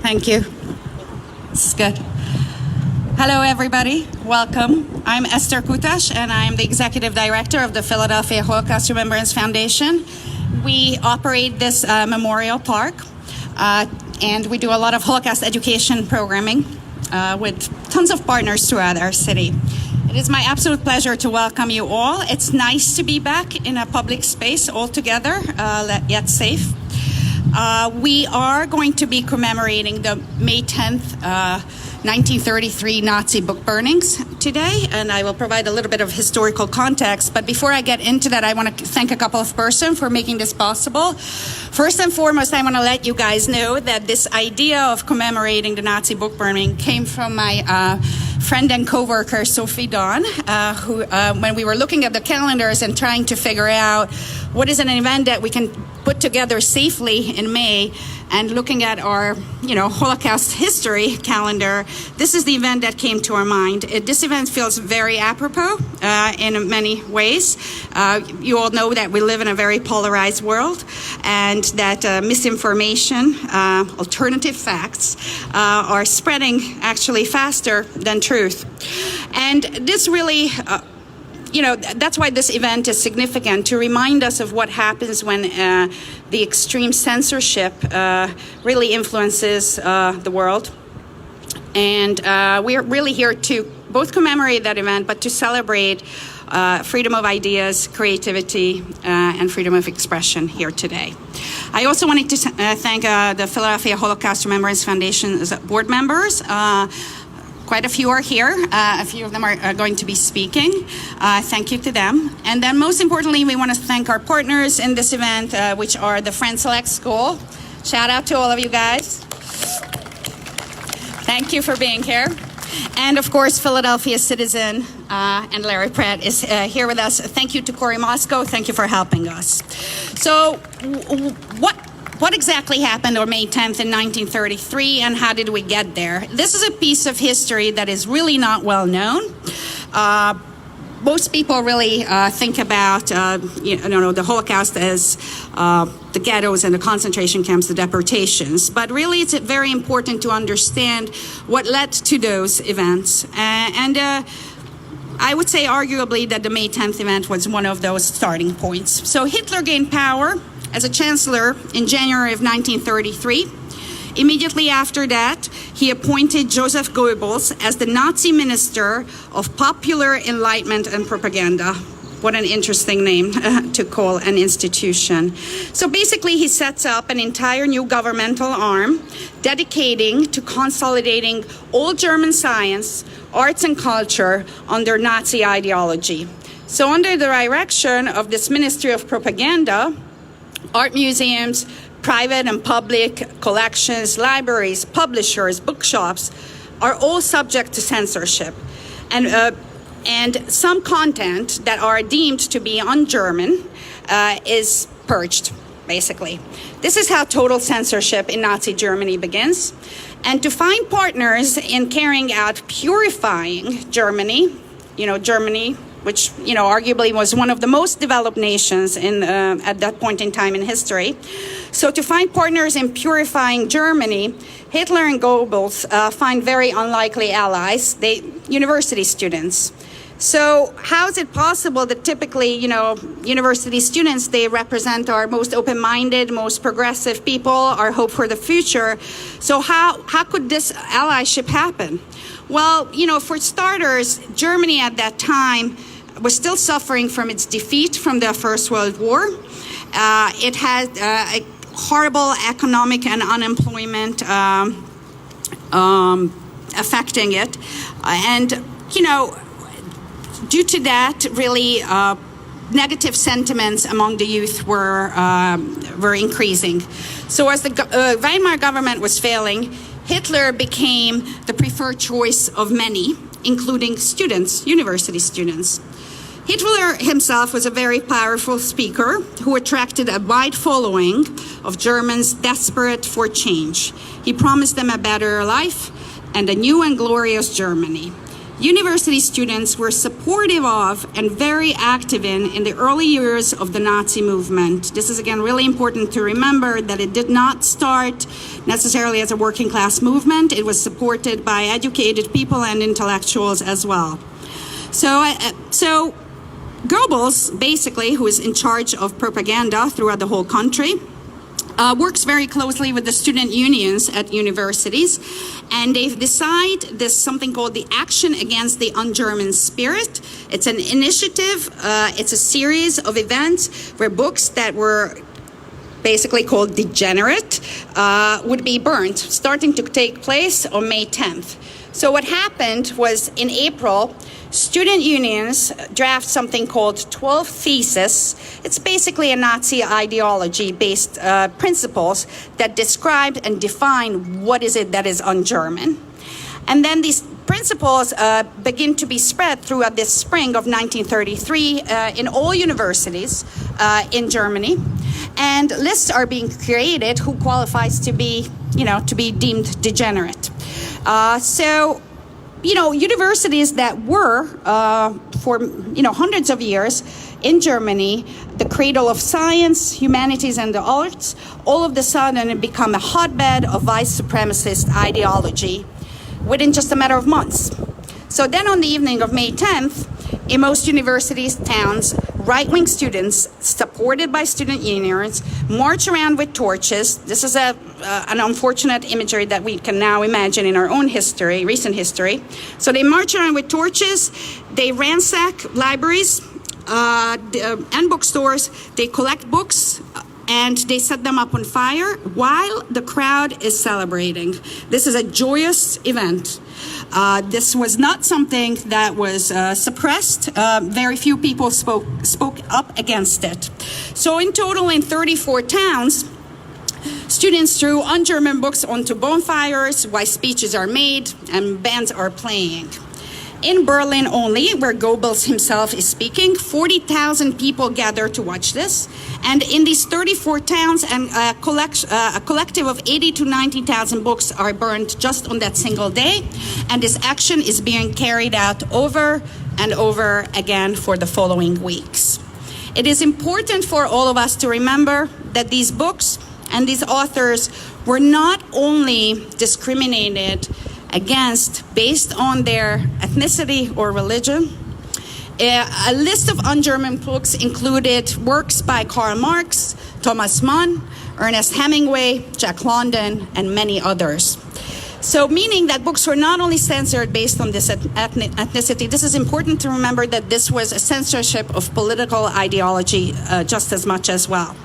Thank you. It's good. Hello, everybody. Welcome. I'm Esther Kutash, and I'm the Executive Director of the Philadelphia Holocaust Remembrance Foundation. We operate this memorial park, and we do a lot of Holocaust education programming with tons of partners throughout our city. It is my absolute pleasure to welcome you all. It's nice to be back in a public space all together, yet safe. We are going to be commemorating the May 10th, 1933 Nazi book burnings today, and I will provide a little bit of historical context. But before I get into that, I want to thank a couple of persons for making this possible. First and foremost, I want to let you guys know that this idea of commemorating the Nazi book burning came from my friend and co-worker Sophie Dawn, who, when we were looking at the calendars and trying to figure out what is an event that we can put together safely in May, and looking at our, Holocaust history calendar, this is the event that came to our mind. This event feels very apropos in many ways. You all know that we live in a very polarized world, and that misinformation, alternative facts, are spreading actually faster than truth. And this really that's why this event is significant, to remind us of what happens when the extreme censorship really influences the world. And we're really here to both commemorate that event, but to celebrate freedom of ideas, creativity, and freedom of expression here today. I also wanted to thank the Philadelphia Holocaust Remembrance Foundation's board members. Quite a few are here. A few of them are going to be speaking. Thank you to them. And then most importantly, we want to thank our partners in this event, which are the Friend Select School. Shout out to all of you guys. Thank you for being here. And of course, Philadelphia Citizen and Larry Pratt is here with us. Thank you to Corey Moscow. Thank you for helping us. So what exactly happened on May 10th in 1933, and how did we get there? This is a piece of history that is really not well known. Most people really think about the Holocaust as the ghettos and the concentration camps, the deportations. But really, it's very important to understand what led to those events. And I would say arguably that the May 10th event was one of those starting points. So Hitler gained power as a chancellor in January of 1933. Immediately after that, he appointed Joseph Goebbels as the Nazi Minister of Popular Enlightenment and Propaganda. What an interesting name to call an institution. So basically, he sets up an entire new governmental arm dedicating to consolidating all German science, arts, and culture under Nazi ideology. So under the direction of this Ministry of Propaganda, art museums, private and public collections, libraries, publishers, bookshops are all subject to censorship. And some content that are deemed to be un-German is purged, basically. This is how total censorship in Nazi Germany begins. And to find partners in carrying out purifying Germany, Germany, which arguably was one of the most developed nations at that point in time in history. So to find partners in purifying Germany, Hitler and Goebbels find very unlikely allies, university students. So how is it possible that typically, university students, they represent our most open-minded, most progressive people, our hope for the future. So how could this allyship happen? Well, for starters, Germany at that time was still suffering from its defeat from the First World War. It had a horrible economic and unemployment affecting it. And, due to that, really, negative sentiments among the youth were increasing. So as the Weimar government was failing, Hitler became the preferred choice of many, including students, university students. Hitler himself was a very powerful speaker who attracted a wide following of Germans desperate for change. He promised them a better life and a new and glorious Germany. university students were supportive of and very active in the early years of the Nazi movement. This is, again, really important to remember that it did not start necessarily as a working class movement. It was supported by educated people and intellectuals as well. So Goebbels, basically, who is in charge of propaganda throughout the whole country, works very closely with the student unions at universities, and they decide this something called the Action Against the Un-German Spirit. It's an initiative, it's a series of events where books that were basically called degenerate would be burned, starting to take place on May 10th. So what happened was, in April, student unions draft something called 12 Theses. It's basically a Nazi ideology-based principles that describe and define what is it that is un-German. And then these principles begin to be spread throughout this spring of 1933 in all universities in Germany. And lists are being created who qualifies to be deemed degenerate. So, universities that were, for, hundreds of years in Germany, the cradle of science, humanities, and the arts, all of a sudden it become a hotbed of white supremacist ideology within just a matter of months. So then on the evening of May 10th, in most universities, towns, right-wing students, supported by student unions, march around with torches. This is an unfortunate imagery that we can now imagine in our own history, recent history. So they march around with torches, they ransack libraries and bookstores, they collect books, and they set them up on fire while the crowd is celebrating. This is a joyous event. This was not something that was suppressed. Very few people spoke up against it. So in total, in 34 towns, students threw un-German books onto bonfires while speeches are made and bands are playing. In Berlin only, where Goebbels himself is speaking, 40,000 people gather to watch this. And in these 34 towns, a collective of 80 to 90,000 books are burned just on that single day. And this action is being carried out over and over again for the following weeks. It is important for all of us to remember that these books and these authors were not only discriminated against based on their ethnicity or religion. A list of un-German books included works by Karl Marx, Thomas Mann, Ernest Hemingway, Jack London, and many others. So meaning that books were not only censored based on this ethnicity, this is important to remember that this was a censorship of political ideology just as much as well.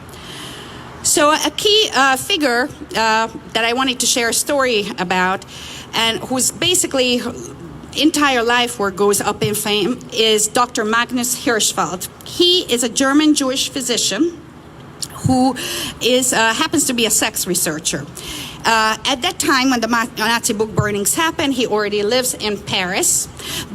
So a key figure that I wanted to share a story about, and whose basically entire life work goes up in fame, is Dr. Magnus Hirschfeld. He is a German Jewish physician who happens to be a sex researcher. At that time, when the Nazi book burnings happened, he already lives in Paris.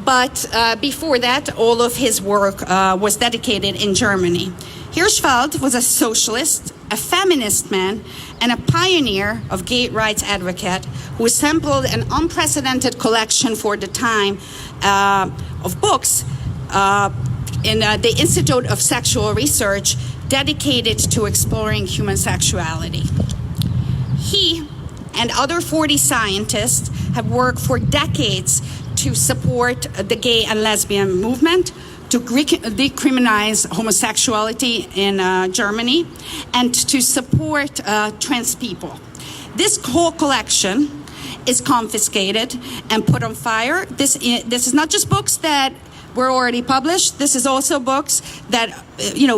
But before that, all of his work was dedicated in Germany. Hirschfeld was a socialist, a feminist man, and a pioneer of gay rights advocate who assembled an unprecedented collection for the time of books in the Institute of Sexual Research dedicated to exploring human sexuality. He and other 40 scientists have worked for decades to support the gay and lesbian movement, to decriminalize homosexuality in Germany, and to support trans people. This whole collection is confiscated and put on fire. This is not just books that were already published. This is also books that,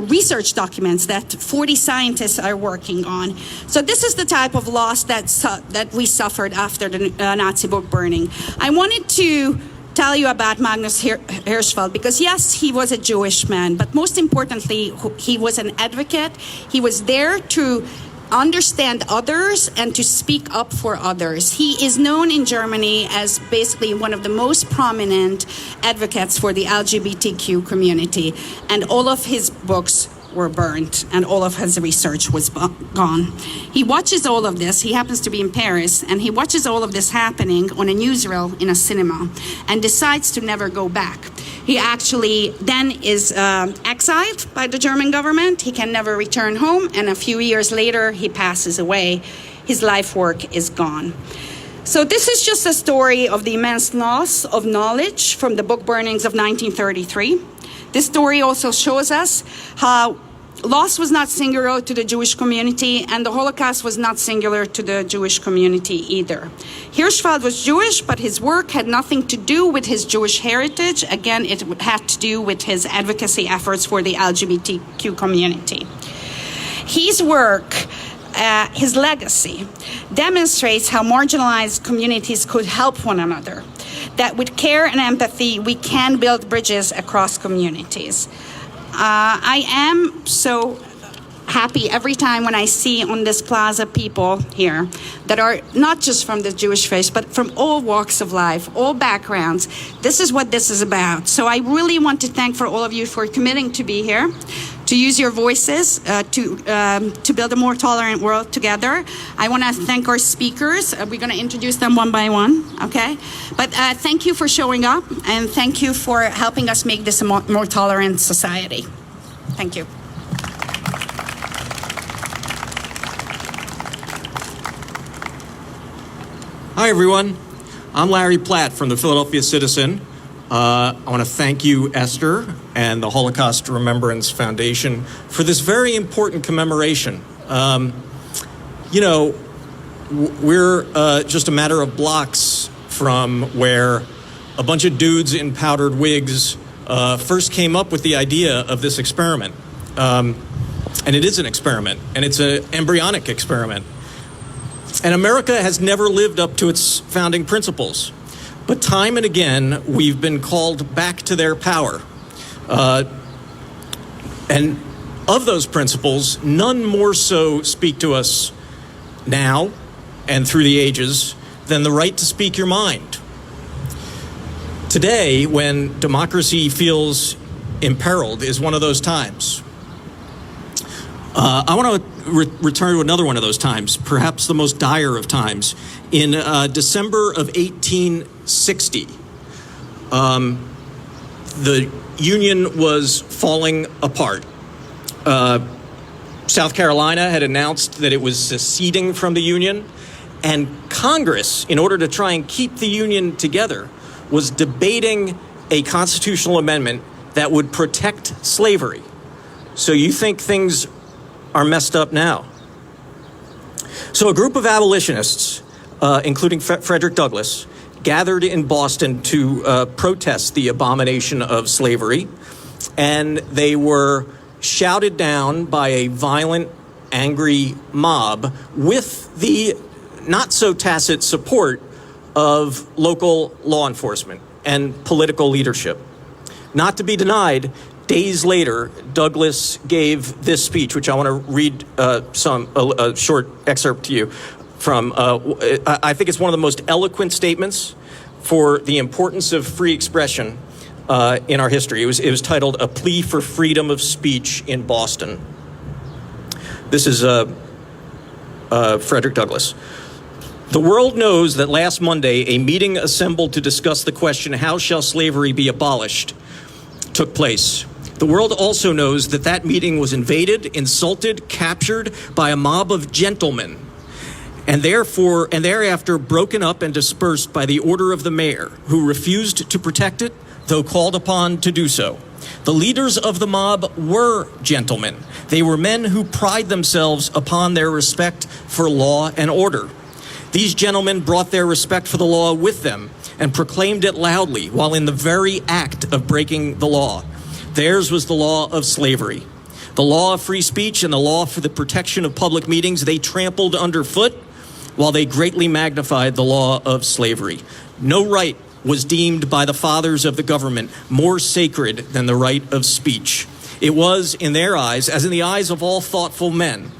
research documents that 40 scientists are working on. So this is the type of loss that we suffered after the Nazi book burning. I wanted to tell you about Magnus Hirschfeld because, yes, he was a Jewish man, but most importantly, he was an advocate. He was there to understand others and to speak up for others. He is known in Germany as basically one of the most prominent advocates for the LGBTQ community, and all of his books were burned and all of his research was gone. He watches all of this. He happens to be in Paris, and he watches all of this happening on a newsreel in a cinema and decides to never go back. He actually then is exiled by the German government. He can never return home, and a few years later, he passes away. His life work is gone. So this is just a story of the immense loss of knowledge from the book burnings of 1933. This story also shows us how loss was not singular to the Jewish community, and the Holocaust was not singular to the Jewish community either. Hirschfeld was Jewish, but his work had nothing to do with his Jewish heritage. Again, it had to do with his advocacy efforts for the LGBTQ community. His work, his legacy, demonstrates how marginalized communities could help one another, that with care and empathy, we can build bridges across communities. I am so happy every time when I see on this plaza people here that are not just from the Jewish faith, but from all walks of life, all backgrounds. This is what this is about. So I really want to thank for all of you for committing to be here, to use your voices to build a more tolerant world together. I want to thank our speakers. We're going to introduce them one by one, okay? But thank you for showing up, and thank you for helping us make this a more tolerant society. Thank you. Hi, everyone. I'm Larry Platt from the Philadelphia Citizen. I want to thank you, Esther, and the Holocaust Remembrance Foundation for this very important commemoration. You know, we're just a matter of blocks from where a bunch of dudes in powdered wigs first came up with the idea of this experiment. And it is an experiment, and it's an embryonic experiment. And America has never lived up to its founding principles. But time and again, we've been called back to their power. And of those principles, none more so speak to us now and through the ages than the right to speak your mind. Today, when democracy feels imperiled, is one of those times. I want to return to another one of those times, perhaps the most dire of times. In December of 1860, the Union was falling apart. South Carolina had announced that it was seceding from the Union, and Congress, in order to try and keep the Union together, was debating a constitutional amendment that would protect slavery. So you think things are messed up now. So a group of abolitionists, including Frederick Douglass, gathered in Boston to protest the abomination of slavery, and they were shouted down by a violent, angry mob with the not-so-tacit support of local law enforcement and political leadership. Not to be denied, days later, Douglass gave this speech, which I want to read a short excerpt to you from. I think it's one of the most eloquent statements for the importance of free expression in our history. It was titled "A Plea for Freedom of Speech in Boston." This is Frederick Douglass. The world knows that last Monday, a meeting assembled to discuss the question, how shall slavery be abolished, took place. The world also knows that that meeting was invaded, insulted, captured by a mob of gentlemen, and thereafter broken up and dispersed by the order of the mayor, who refused to protect it, though called upon to do so. The leaders of the mob were gentlemen. They were men who pride themselves upon their respect for law and order. These gentlemen brought their respect for the law with them and proclaimed it loudly while in the very act of breaking the law. Theirs was the law of slavery. The law of free speech and the law for the protection of public meetings they trampled underfoot while they greatly magnified the law of slavery. No right was deemed by the fathers of the government more sacred than the right of speech. It was, in their eyes, as in the eyes of all thoughtful men,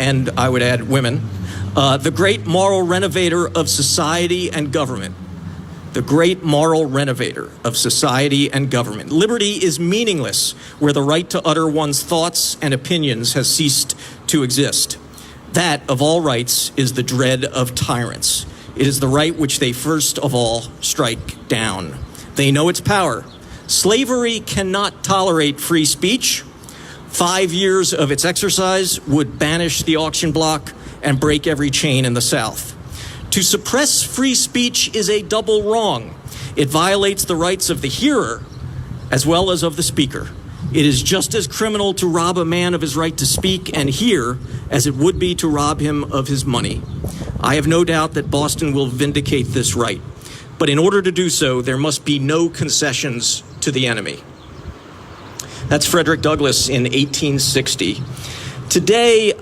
and I would add women, the great moral renovator of society and government. the great moral renovator of society and government. Liberty is meaningless where the right to utter one's thoughts and opinions has ceased to exist. That, of all rights, is the dread of tyrants. It is the right which they first of all strike down. They know its power. Slavery cannot tolerate free speech. 5 years of its exercise would banish the auction block and break every chain in the South. To suppress free speech is a double wrong. It violates the rights of the hearer as well as of the speaker. It is just as criminal to rob a man of his right to speak and hear as it would be to rob him of his money. I have no doubt that Boston will vindicate this right. But in order to do so, there must be no concessions to the enemy. That's Frederick Douglass in 1860. Today,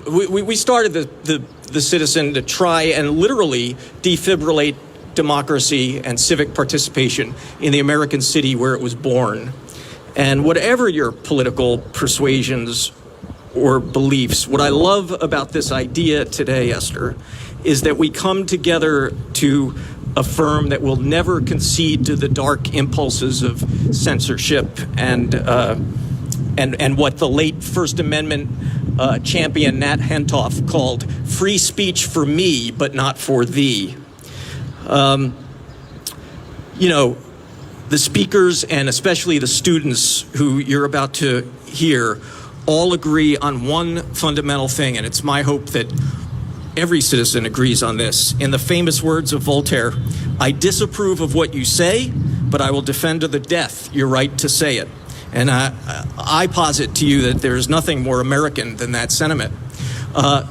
we started the Citizen to try and literally defibrillate democracy and civic participation in the American city where it was born. And whatever your political persuasions or beliefs, what I love about this idea today, Esther, is that we come together to affirm that we'll never concede to the dark impulses of censorship and what the late First Amendment champion Nat Hentoff called free speech for me, but not for thee. The speakers and especially the students who you're about to hear all agree on one fundamental thing, and it's my hope that every citizen agrees on this. In the famous words of Voltaire, I disapprove of what you say, but I will defend to the death your right to say it. And I posit to you that there is nothing more American than that sentiment.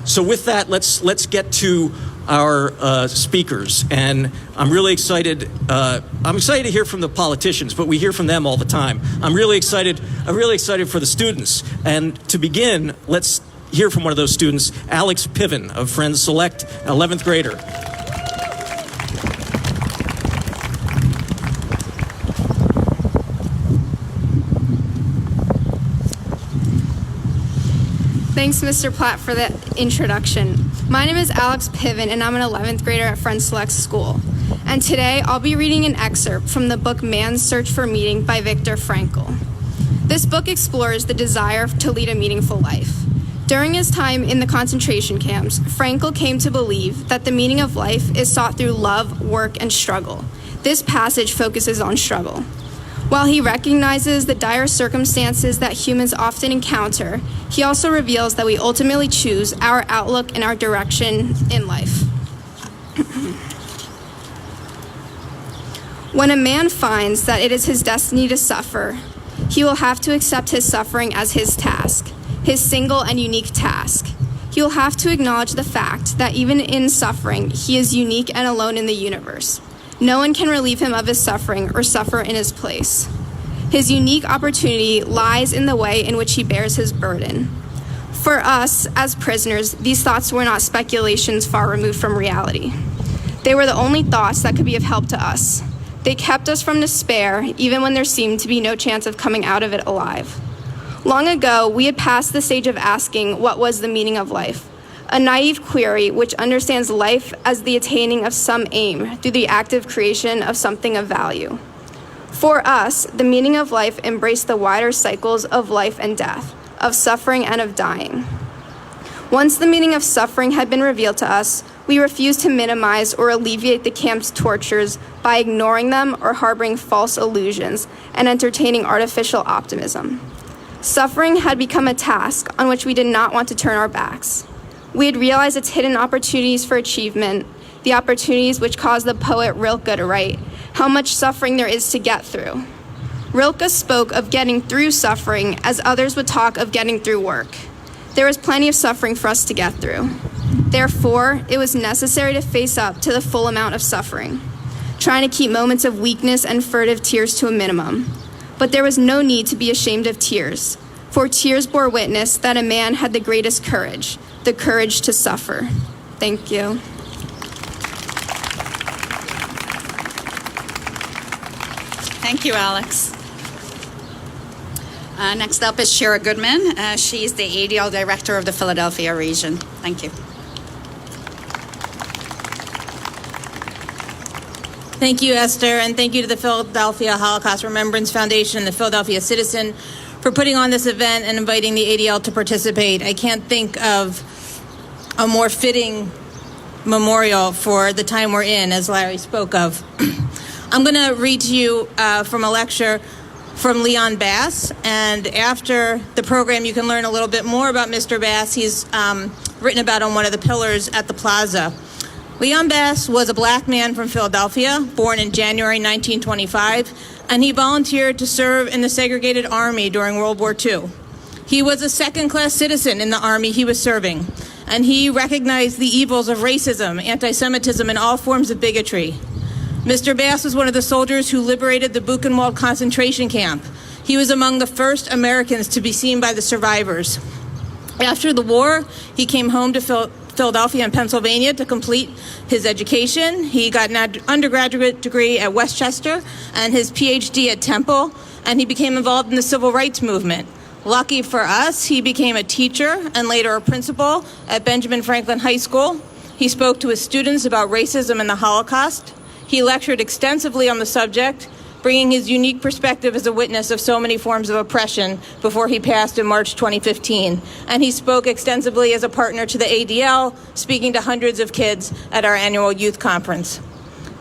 So with that, let's get to our speakers. And I'm really excited. I'm excited to hear from the politicians, but we hear from them all the time. I'm really excited for the students. And to begin, let's hear from one of those students, Alex Piven of Friends Select, 11th grader. Thanks, Mr. Platt, for the introduction. My name is Alex Piven, and I'm an 11th grader at Friends Select School. And today, I'll be reading an excerpt from the book Man's Search for Meaning by Viktor Frankl. This book explores the desire to lead a meaningful life. During his time in the concentration camps, Frankl came to believe that the meaning of life is sought through love, work, and struggle. This passage focuses on struggle. While he recognizes the dire circumstances that humans often encounter, he also reveals that we ultimately choose our outlook and our direction in life. When a man finds that it is his destiny to suffer, he will have to accept his suffering as his task, his single and unique task. He will have to acknowledge the fact that even in suffering, he is unique and alone in the universe. No one can relieve him of his suffering or suffer in his place. His unique opportunity lies in the way in which he bears his burden. For us, as prisoners, these thoughts were not speculations far removed from reality. They were the only thoughts that could be of help to us. They kept us from despair, even when there seemed to be no chance of coming out of it alive. Long ago, we had passed the stage of asking what was the meaning of life. A naive query which understands life as the attaining of some aim through the active creation of something of value. For us, the meaning of life embraced the wider cycles of life and death, of suffering and of dying. Once the meaning of suffering had been revealed to us, we refused to minimize or alleviate the camp's tortures by ignoring them or harboring false illusions and entertaining artificial optimism. Suffering had become a task on which we did not want to turn our backs. We had realized its hidden opportunities for achievement, the opportunities which caused the poet Rilke to write, how much suffering there is to get through. Rilke spoke of getting through suffering as others would talk of getting through work. There was plenty of suffering for us to get through. Therefore, it was necessary to face up to the full amount of suffering, trying to keep moments of weakness and furtive tears to a minimum. But there was no need to be ashamed of tears, for tears bore witness that a man had the greatest courage, the courage to suffer. Thank you. Thank you, Alex. Next up is Shira Goodman. She's the ADL Director of the Philadelphia region. Thank you. Thank you, Esther, and thank you to the Philadelphia Holocaust Remembrance Foundation and the Philadelphia Citizen for putting on this event and inviting the ADL to participate. I can't think of a more fitting memorial for the time we're in, as Larry spoke of. I'm going to read to you from a lecture from Leon Bass, and after the program you can learn a little bit more about Mr. Bass. He's written about on one of the pillars at the Plaza. Leon Bass was a black man from Philadelphia, born in January 1925, and he volunteered to serve in the segregated army during World War II. He was a second-class citizen in the army he was serving, and he recognized the evils of racism, anti-Semitism, and all forms of bigotry. Mr. Bass was one of the soldiers who liberated the Buchenwald concentration camp. He was among the first Americans to be seen by the survivors. After the war, he came home to Philadelphia and Pennsylvania to complete his education. He got an undergraduate degree at Westchester and his PhD at Temple, and he became involved in the civil rights movement. Lucky for us, he became a teacher and later a principal at Benjamin Franklin High School. He spoke to his students about racism and the Holocaust. He lectured extensively on the subject, bringing his unique perspective as a witness of so many forms of oppression before he passed in March 2015. And he spoke extensively as a partner to the ADL, speaking to hundreds of kids at our annual youth conference.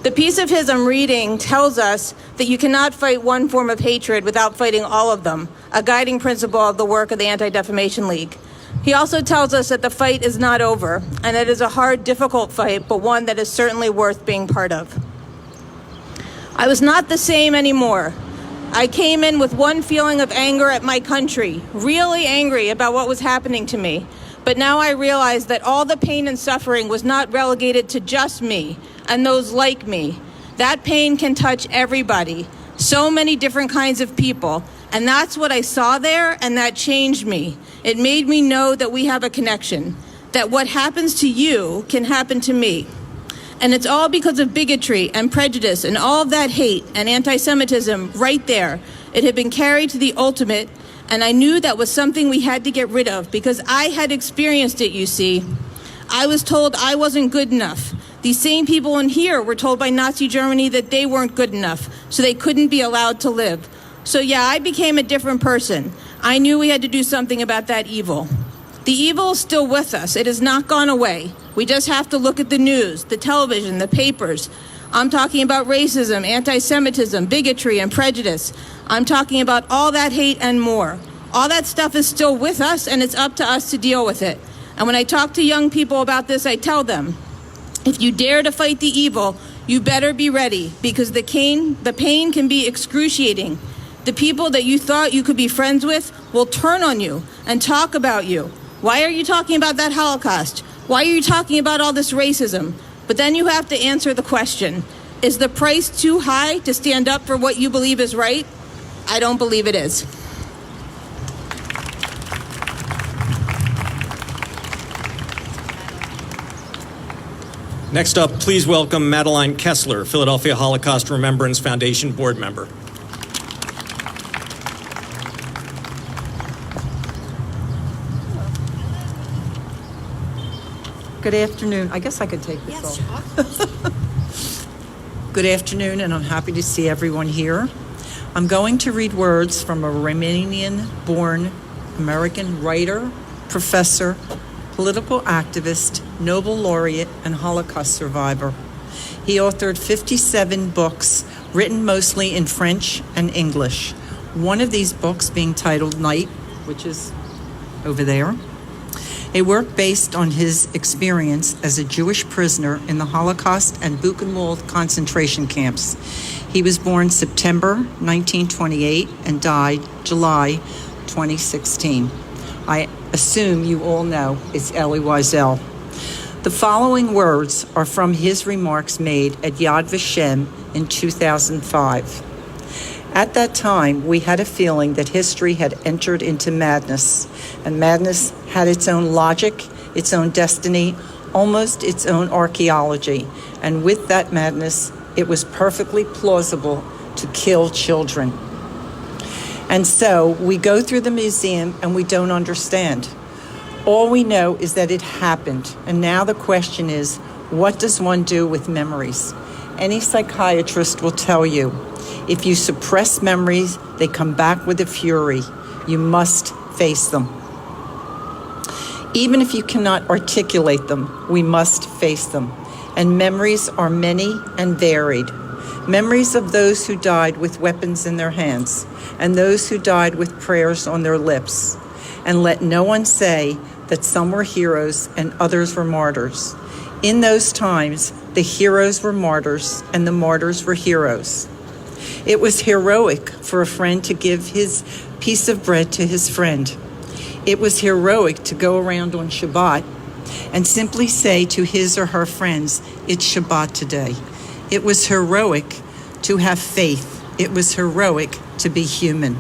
The piece of his I'm reading tells us that you cannot fight one form of hatred without fighting all of them, a guiding principle of the work of the Anti-Defamation League. He also tells us that the fight is not over, and it is a hard, difficult fight, but one that is certainly worth being part of. I was not the same anymore. I came in with one feeling of anger at my country, really angry about what was happening to me. But now I realize that all the pain and suffering was not relegated to just me and those like me. That pain can touch everybody, so many different kinds of people. And that's what I saw there, and that changed me. It made me know that we have a connection, that what happens to you can happen to me. And it's all because of bigotry and prejudice and all of that hate and anti-Semitism right there. It had been carried to the ultimate, and I knew that was something we had to get rid of because I had experienced it, you see. I was told I wasn't good enough. These same people in here were told by Nazi Germany that they weren't good enough, so they couldn't be allowed to live. So yeah, I became a different person. I knew we had to do something about that evil. The evil is still with us. It has not gone away. We just have to look at the news, the television, the papers. I'm talking about racism, anti-Semitism, bigotry, and prejudice. I'm talking about all that hate and more. All that stuff is still with us, and it's up to us to deal with it. And when I talk to young people about this, I tell them, if you dare to fight the evil, you better be ready, because the pain can be excruciating. The people that you thought you could be friends with will turn on you and talk about you. Why are you talking about that Holocaust? Why are you talking about all this racism? But then you have to answer the question, is the price too high to stand up for what you believe is right? I don't believe it is. Next up, please welcome Madeline Kessler, Philadelphia Holocaust Remembrance Foundation board member. Good afternoon. I guess I could take this off. Good afternoon, and I'm happy to see everyone here. I'm going to read words from a Romanian-born American writer, professor, political activist, Nobel laureate, and Holocaust survivor. He authored 57 books, written mostly in French and English. One of these books being titled Night, which is over there. A work based on his experience as a Jewish prisoner in the Holocaust and Buchenwald concentration camps. He was born September 1928 and died July 2016. I assume you all know it's Elie Wiesel. The following words are from his remarks made at Yad Vashem in 2005. At that time, we had a feeling that history had entered into madness, and madness had its own logic, its own destiny, almost its own archaeology. And with that madness, it was perfectly plausible to kill children. And so we go through the museum and we don't understand. All we know is that it happened. And now the question is, what does one do with memories? Any psychiatrist will tell you, if you suppress memories, they come back with a fury. You must face them. Even if you cannot articulate them, we must face them. And memories are many and varied. Memories of those who died with weapons in their hands, and those who died with prayers on their lips. And let no one say that some were heroes and others were martyrs. In those times, the heroes were martyrs and the martyrs were heroes. It was heroic for a friend to give his piece of bread to his friend. It was heroic to go around on Shabbat and simply say to his or her friends, "It's Shabbat today." It was heroic to have faith. It was heroic to be human.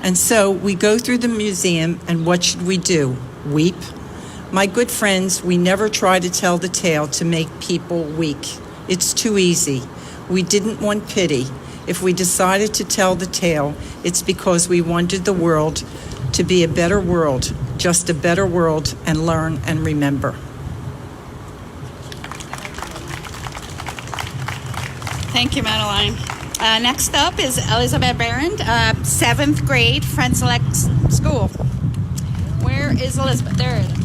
And so we go through the museum, and what should we do? Weep? My good friends, we never try to tell the tale to make people weak. It's too easy. We didn't want pity. If we decided to tell the tale, it's because we wanted the world to be a better world, just a better world, and learn and remember. Thank you, Madeline. Next up is Elizabeth Barron, 7th grade, Friend Select School. Where is Elizabeth? There it is.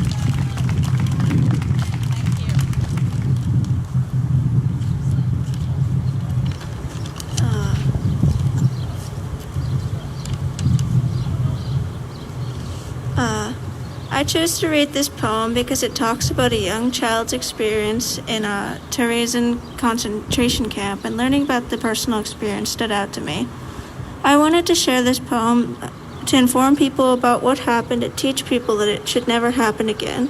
I chose to read this poem because it talks about a young child's experience in a Terezin concentration camp, and learning about the personal experience stood out to me. I wanted to share this poem to inform people about what happened and teach people that it should never happen again.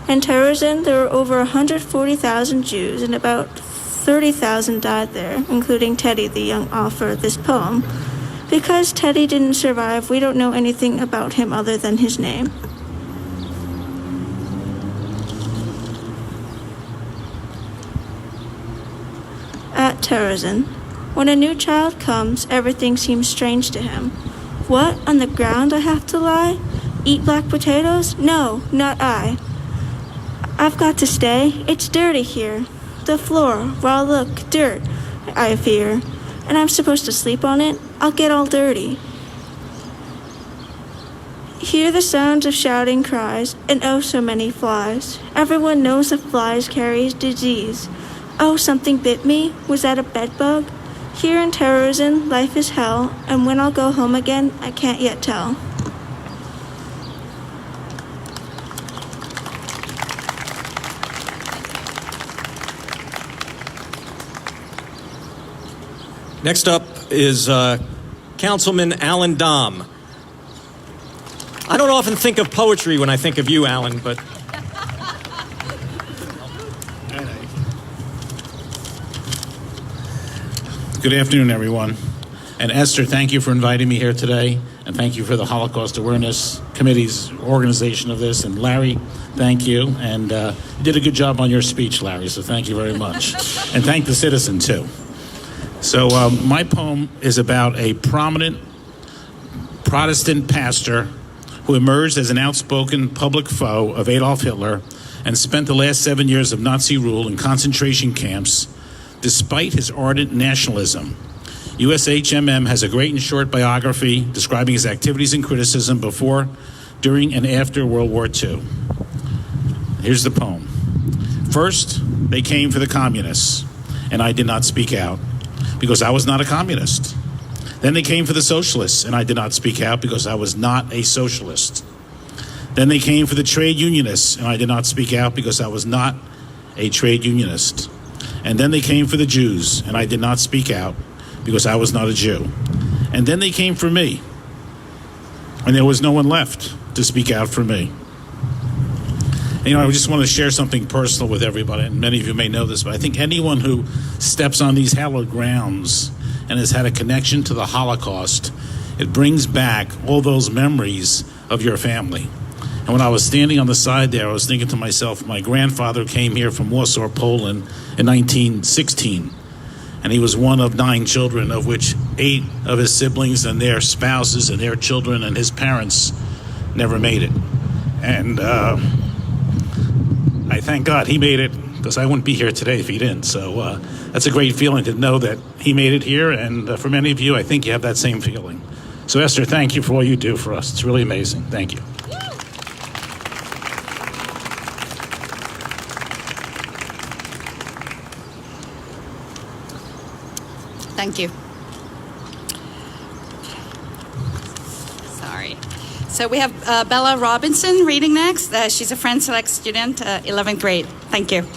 In Terezin, there were over 140,000 Jews, and about 30,000 died there, including Teddy, the young author of this poem. Because Teddy didn't survive, we don't know anything about him other than his name. At Terezin, when a new child comes, everything seems strange to him. What, on the ground I have to lie? Eat black potatoes? No, not I. I've got to stay. It's dirty here. The floor, raw look, dirt, I fear. And I'm supposed to sleep on it? I'll get all dirty. Hear the sounds of shouting cries, and oh so many flies. Everyone knows that flies carry disease. Oh, something bit me? Was that a bed bug? Here in Terezin, life is hell, and when I'll go home again, I can't yet tell. Next up is Councilman Alan Dom. I don't often think of poetry when I think of you, Alan, but... Good afternoon, everyone. And Esther, thank you for inviting me here today, and thank you for the Holocaust Awareness Committee's organization of this. And Larry, thank you. And you did a good job on your speech, Larry, so thank you very much. And thank the citizen, too. So my poem is about a prominent Protestant pastor who emerged as an outspoken public foe of Adolf Hitler and spent the last 7 years of Nazi rule in concentration camps despite his ardent nationalism. USHMM has a great and short biography describing his activities and criticism before, during, and after World War II. Here's the poem. First, they came for the communists, and I did not speak out because I was not a communist. Then they came for the socialists, and I did not speak out because I was not a socialist. Then they came for the trade unionists, and I did not speak out because I was not a trade unionist. And then they came for the Jews, and I did not speak out because I was not a Jew. And then they came for me, and there was no one left to speak out for me. And, you know, I just want to share something personal with everybody, and many of you may know this, but I think anyone who steps on these hallowed grounds and has had a connection to the Holocaust, it brings back all those memories of your family. And when I was standing on the side there, I was thinking to myself, my grandfather came here from Warsaw, Poland in 1916. And he was one of 9 children, of which 8 of his siblings and their spouses and their children and his parents never made it. And I thank God he made it, because I wouldn't be here today if he didn't. So that's a great feeling to know that he made it here, and for many of you, I think you have that same feeling. So Esther, thank you for all you do for us. It's really amazing. Thank you. Thank you. Sorry. So we have Bella Robinson reading next. She's a Friends Select student, 11th grade. Thank you.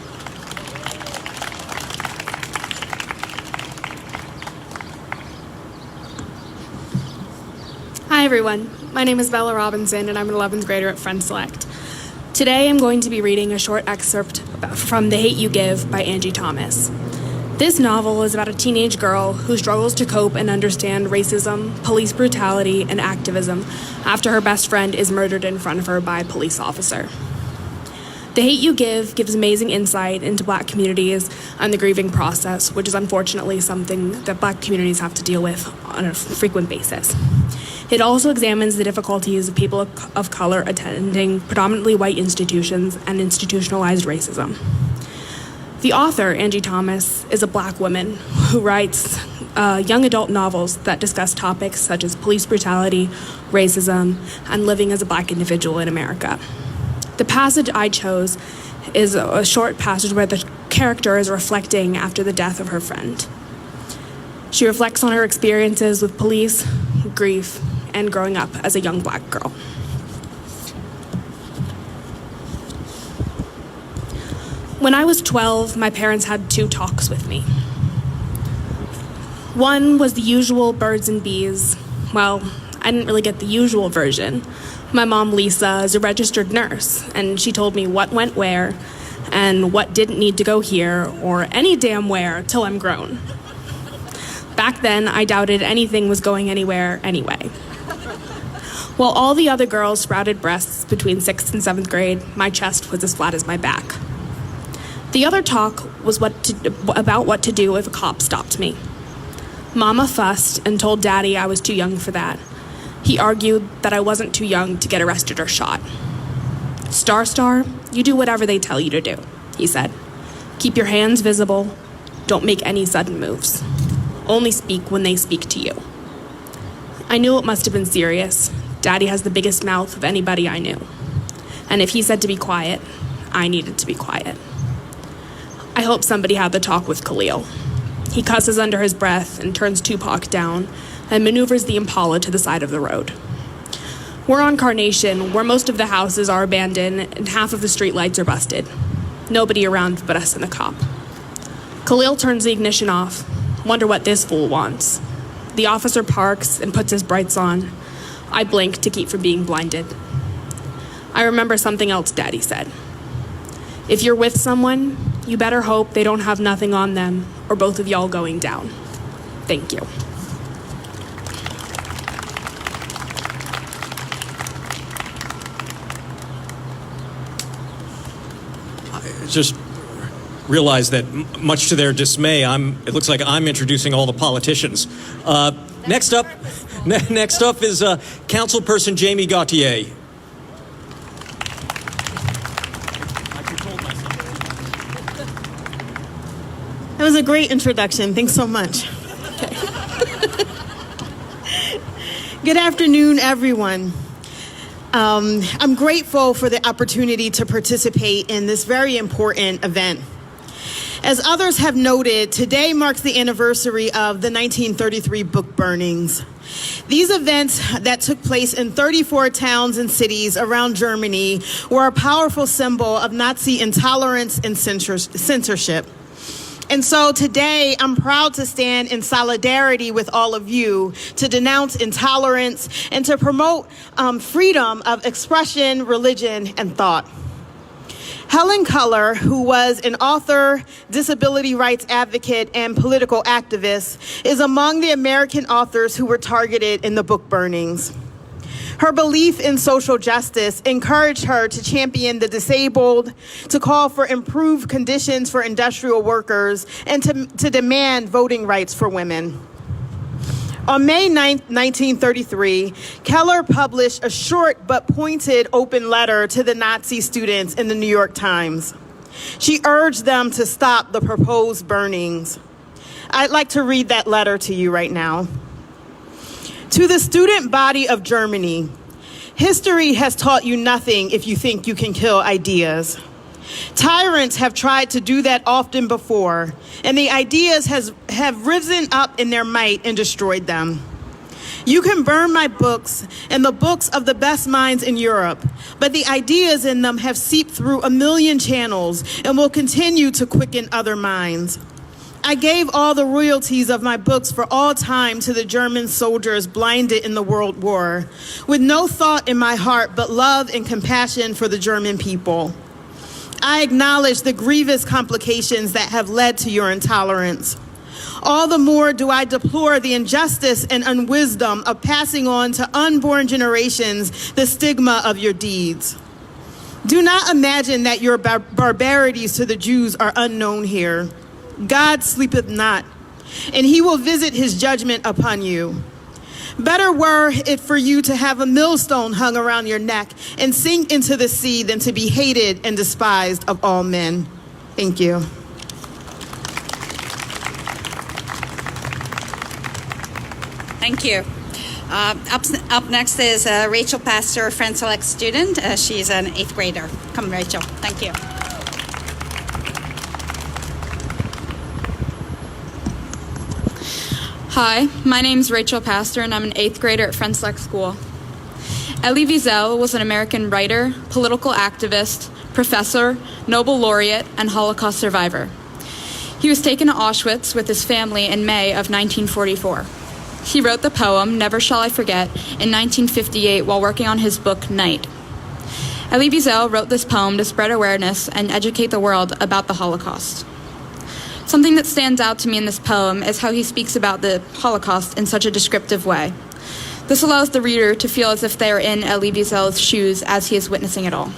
Hi everyone, my name is Bella Robinson and I'm an 11th grader at Friends Select. Today I'm going to be reading a short excerpt from The Hate You Give by Angie Thomas. This novel is about a teenage girl who struggles to cope and understand racism, police brutality, and activism after her best friend is murdered in front of her by a police officer. The Hate You Give gives amazing insight into Black communities and the grieving process, which is unfortunately something that Black communities have to deal with on a frequent basis. It also examines the difficulties of people of color attending predominantly white institutions and institutionalized racism. The author, Angie Thomas, is a Black woman who writes young adult novels that discuss topics such as police brutality, racism, and living as a Black individual in America. The passage I chose is a short passage where the character is reflecting after the death of her friend. She reflects on her experiences with police, grief, and growing up as a young Black girl. When I was 12, my parents had 2 talks with me. One was the usual birds and bees. Well, I didn't really get the usual version. My mom, Lisa, is a registered nurse, and she told me what went where and what didn't need to go here or any damn where till I'm grown. Back then, I doubted anything was going anywhere anyway. While all the other girls sprouted breasts between 6th and 7th grade, my chest was as flat as my back. The other talk was about what to do if a cop stopped me. Mama fussed and told Daddy I was too young for that. He argued that I wasn't too young to get arrested or shot. Star, you do whatever they tell you to do, he said. Keep your hands visible. Don't make any sudden moves. Only speak when they speak to you. I knew it must have been serious. Daddy has the biggest mouth of anybody I knew. And if he said to be quiet, I needed to be quiet. I hope somebody had the talk with Khalil. He cusses under his breath and turns Tupac down and maneuvers the Impala to the side of the road. We're on Carnation, where most of the houses are abandoned and half of the streetlights are busted. Nobody around but us and the cop. Khalil turns the ignition off. Wonder what this fool wants. The officer parks and puts his brights on. I blink to keep from being blinded. I remember something else Daddy said. If you're with someone, you better hope they don't have nothing on them or both of y'all going down. Thank you. I just realized that much to their dismay, it looks like I'm introducing all the politicians. Next up is Councilperson Jamie Gauthier. That was a great introduction. Thanks so much. Good afternoon, everyone. I'm grateful for the opportunity to participate in this very important event. As others have noted, today marks the anniversary of the 1933 book burnings. These events that took place in 34 towns and cities around Germany were a powerful symbol of Nazi intolerance and censorship. And so today, I'm proud to stand in solidarity with all of you to denounce intolerance and to promote freedom of expression, religion, and thought. Helen Keller, who was an author, disability rights advocate, and political activist, is among the American authors who were targeted in the book burnings. Her belief in social justice encouraged her to champion the disabled, to call for improved conditions for industrial workers, and to demand voting rights for women. On May 9, 1933, Keller published a short but pointed open letter to the Nazi students in the New York Times. She urged them to stop the proposed burnings. I'd like to read that letter to you right now. To the student body of Germany, history has taught you nothing if you think you can kill ideas. Tyrants have tried to do that often before, and the ideas have risen up in their might and destroyed them. You can burn my books and the books of the best minds in Europe, but the ideas in them have seeped through a million channels and will continue to quicken other minds. I gave all the royalties of my books for all time to the German soldiers blinded in the World War, with no thought in my heart but love and compassion for the German people. I acknowledge the grievous complications that have led to your intolerance. All the more do I deplore the injustice and unwisdom of passing on to unborn generations the stigma of your deeds. Do not imagine that your barbarities to the Jews are unknown here. God sleepeth not, and he will visit his judgment upon you. Better were it for you to have a millstone hung around your neck and sink into the sea than to be hated and despised of all men. Thank you. Thank you. Up next is Rachel Pastor, Friend Select student. She's an 8th grader. Come, Rachel. Thank you. Hi, my name's Rachel Pastor, and I'm an 8th grader at Friend Select School. Elie Wiesel was an American writer, political activist, professor, Nobel laureate, and Holocaust survivor. He was taken to Auschwitz with his family in May of 1944. He wrote the poem, Never Shall I Forget, in 1958 while working on his book, Night. Elie Wiesel wrote this poem to spread awareness and educate the world about the Holocaust. Something that stands out to me in this poem is how he speaks about the Holocaust in such a descriptive way. This allows the reader to feel as if they are in Elie Wiesel's shoes as he is witnessing it all.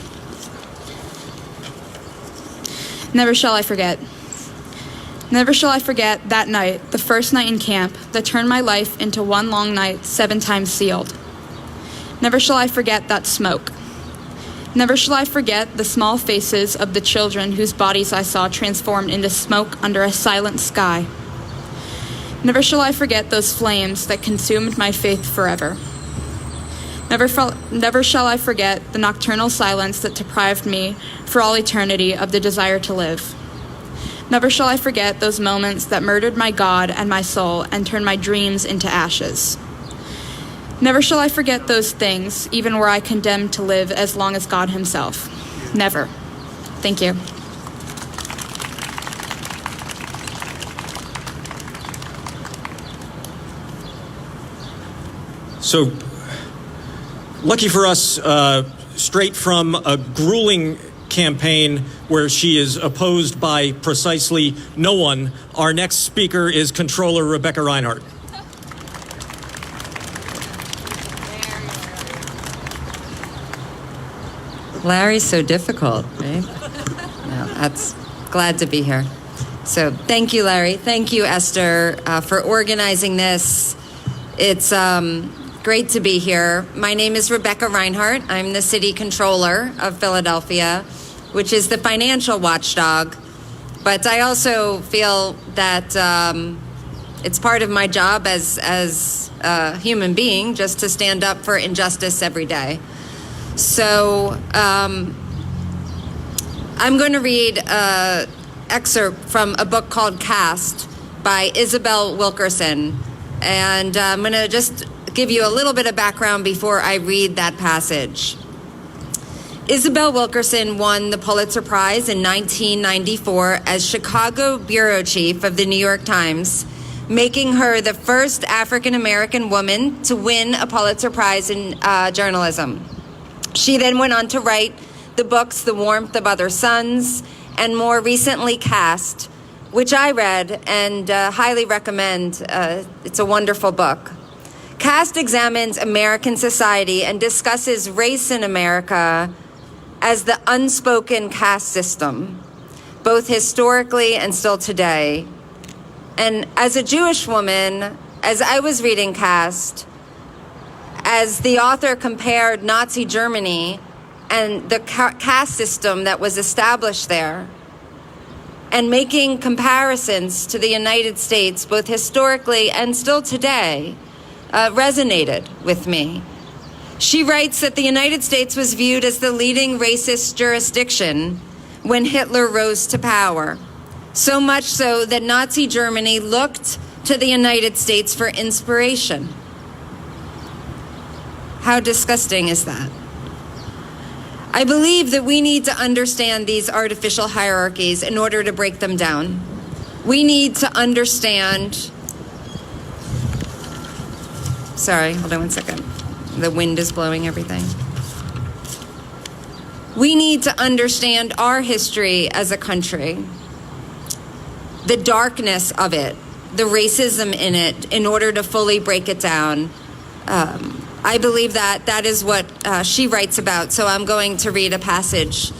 Never shall I forget. Never shall I forget that night, the first night in camp, that turned my life into one long night, 7 times sealed. Never shall I forget that smoke. Never shall I forget the small faces of the children whose bodies I saw transformed into smoke under a silent sky. Never shall I forget those flames that consumed my faith forever. Never shall I forget the nocturnal silence that deprived me for all eternity of the desire to live. Never shall I forget those moments that murdered my God and my soul and turned my dreams into ashes. Never shall I forget those things, even were I condemned to live as long as God himself. Never. Thank you. So, lucky for us, straight from a grueling campaign where she is opposed by precisely no one, our next speaker is Controller Rebecca Reinhardt. Larry's so difficult, right? No, that's glad to be here. So thank you, Larry. Thank you, Esther, for organizing this. It's great to be here. My name is Rebecca Reinhardt. I'm the City Controller of Philadelphia, which is the financial watchdog. But I also feel that it's part of my job as a human being just to stand up for injustice every day. So I'm going to read an excerpt from a book called Caste by Isabel Wilkerson. And I'm going to just give you a little bit of background before I read that passage. Isabel Wilkerson won the Pulitzer Prize in 1994 as Chicago bureau chief of the New York Times, making her the first African-American woman to win a Pulitzer Prize in journalism. She then went on to write the books The Warmth of Other Suns and more recently Caste, which I read and highly recommend. It's a wonderful book. Caste examines American society and discusses race in America as the unspoken caste system, both historically and still today. And as a Jewish woman, as I was reading Caste, as the author compared Nazi Germany and the caste system that was established there, and making comparisons to the United States, both historically and still today, resonated with me. She writes that the United States was viewed as the leading racist jurisdiction when Hitler rose to power, so much so that Nazi Germany looked to the United States for inspiration. How disgusting is that? I believe that we need to understand these artificial hierarchies in order to break them down. We need to understand. Sorry, hold on one second. The wind is blowing everything. We need to understand our history as a country, the darkness of it, the racism in it, in order to fully break it down. I believe that is what she writes about, so I'm going to read a passage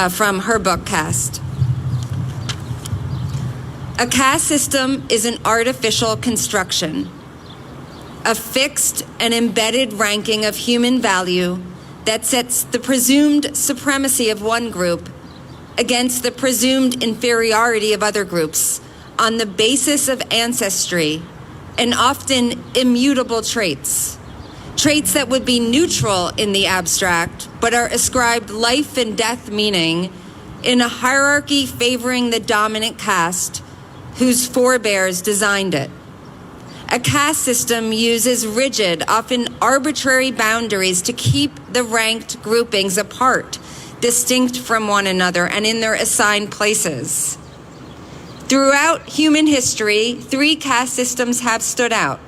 from her book, Caste. A caste system is an artificial construction, a fixed and embedded ranking of human value that sets the presumed supremacy of one group against the presumed inferiority of other groups on the basis of ancestry and often immutable traits. Traits that would be neutral in the abstract, but are ascribed life and death meaning in a hierarchy favoring the dominant caste whose forebears designed it. A caste system uses rigid, often arbitrary boundaries to keep the ranked groupings apart, distinct from one another and in their assigned places. Throughout human history, 3 caste systems have stood out.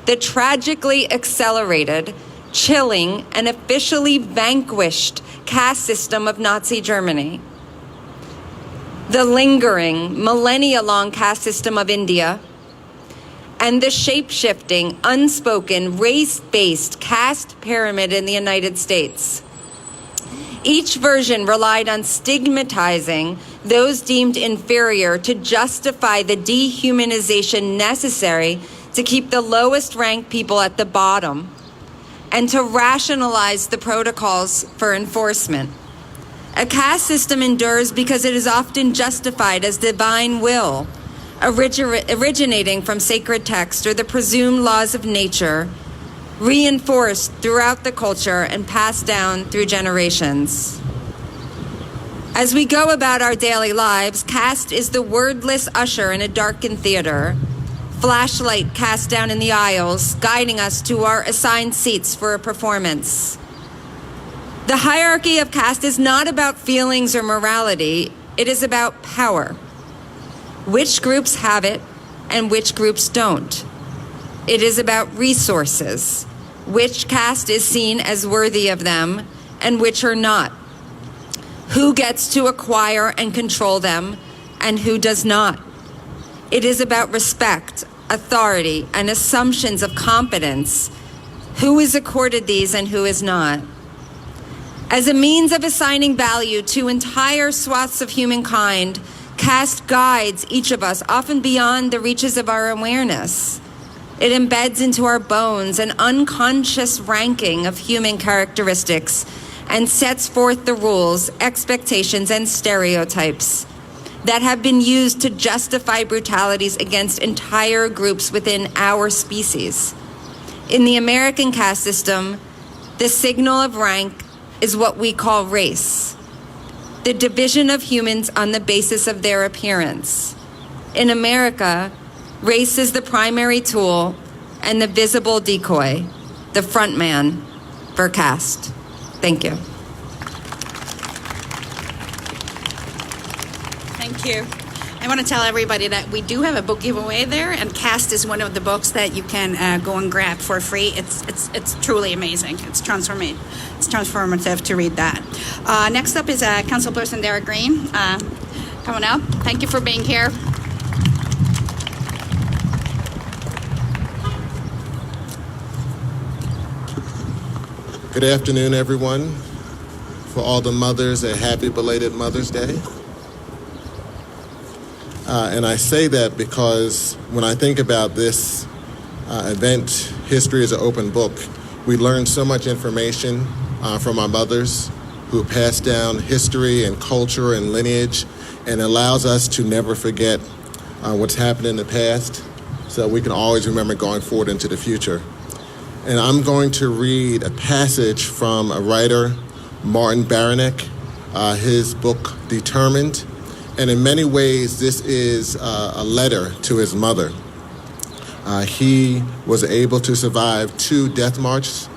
The tragically accelerated, chilling, and officially vanquished caste system of Nazi Germany. The lingering, millennia-long caste system of India. And the shape-shifting, unspoken, race-based caste pyramid in the United States. Each version relied on stigmatizing those deemed inferior to justify the dehumanization necessary to keep the lowest ranked people at the bottom, and to rationalize the protocols for enforcement. A caste system endures because it is often justified as divine will, originating from sacred text or the presumed laws of nature, reinforced throughout the culture and passed down through generations. As we go about our daily lives, caste is the wordless usher in a darkened theater, flashlight cast down in the aisles, guiding us to our assigned seats for a performance. The hierarchy of caste is not about feelings or morality, it is about power. Which groups have it and which groups don't. It is about resources, which caste is seen as worthy of them and which are not. Who gets to acquire and control them and who does not. It is about respect, authority, and assumptions of competence. Who is accorded these and who is not. As a means of assigning value to entire swaths of humankind, caste guides each of us, often beyond the reaches of our awareness. It embeds into our bones an unconscious ranking of human characteristics and sets forth the rules, expectations, and stereotypes that have been used to justify brutalities against entire groups within our species. In the American caste system, the signal of rank is what we call race, the division of humans on the basis of their appearance. In America, race is the primary tool and the visible decoy, the front man for caste. Thank you. Thank you. I want to tell everybody that we do have a book giveaway there, and Caste is one of the books that you can go and grab for free. It's truly amazing. It's transformative to read that. Next up is Councilperson Derek Green. Coming up. Thank you for being here. Good afternoon, everyone. For all the mothers, a happy belated Mother's Day. And I say that because when I think about this event, History is an Open Book, we learn so much information from our mothers who passed down history and culture and lineage and allows us to never forget what's happened in the past so we can always remember going forward into the future. And I'm going to read a passage from a writer, Martin Baranek, his book, Determined. And in many ways, this is a letter to his mother. He was able to survive 2 death marches,